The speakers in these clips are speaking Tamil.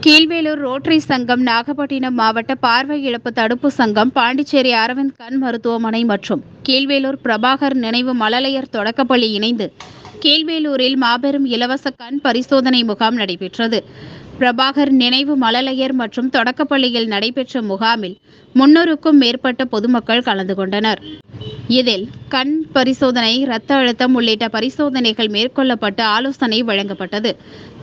கீழ்வேளூர் ரோட்டரி சங்கம், நாகப்பட்டினம் மாவட்ட பார்வை இழப்பு தடுப்பு சங்கம், பாண்டிச்சேரி அரவிந்த் கண் மருத்துவமனை மற்றும் கீழ்வேளூர் பிரபாகர் நினைவு மழலையர் தொடக்கப்பள்ளி இணைந்து கீழ்வேளூரில் மாபெரும் இலவச கண் பரிசோதனை முகாம் நடைபெற்றது. பிரபாகர் நினைவு மழலையர் மற்றும் தொடக்கப்பள்ளியில் நடைபெற்ற முகாமில் 300க்கும் மேற்பட்ட பொதுமக்கள் கலந்து கொண்டனர். இதில் கண் பரிசோதனை, இரத்த அழுத்தம் உள்ளிட்ட பரிசோதனைகள் மேற்கொள்ளப்பட்டு ஆலோசனை வழங்கப்பட்டது.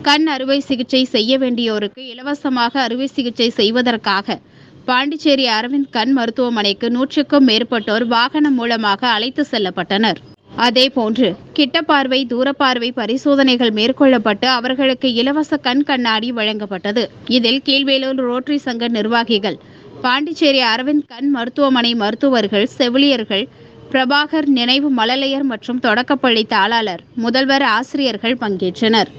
கண் அறுவை சிகிச்சை செய்ய வேண்டியோருக்கு இலவசமாக அறுவை சிகிச்சை செய்வதற்காக பாண்டிச்சேரி அரவிந்த் கண் மருத்துவமனைக்கு 100க்கும் மேற்பட்டோர் வாகனம் மூலமாக அழைத்து செல்லப்பட்டனர். அதேபோன்று கிட்டப்பார்வை, தூரப்பார்வை பரிசோதனைகள் மேற்கொள்ளப்பட்டு அவர்களுக்கு இலவச கண் கண்ணாடி வழங்கப்பட்டது. இதில் கீழ்வேளூர் ரோட்டரி சங்க நிர்வாகிகள், பாண்டிச்சேரி அரவிந்த் கண் மருத்துவமனை மருத்துவர்கள், செவிலியர்கள், பிரபாகர் நினைவு மழலையர் மற்றும் தொடக்கப்பள்ளி தாளாளர், முதல்வர், ஆசிரியர்கள் பங்கேற்றனர்.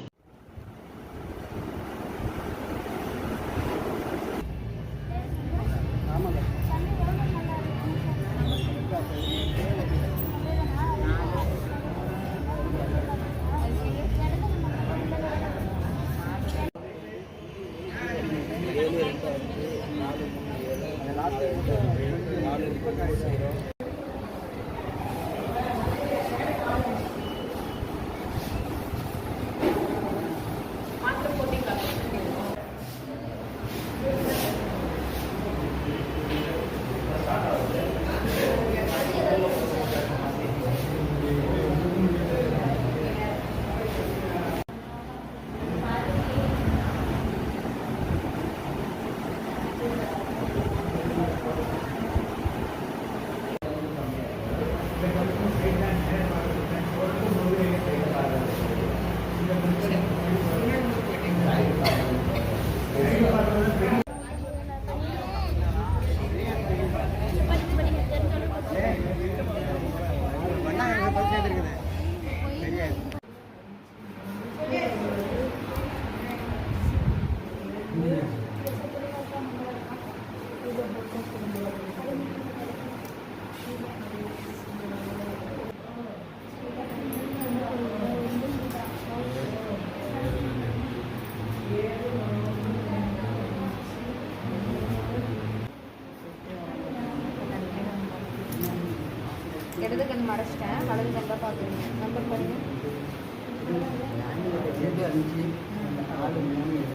இடது கண் மறைச்சிட்டேன், வலது கண் தான் பார்க்குறீங்க. நம்பர் பாருங்க.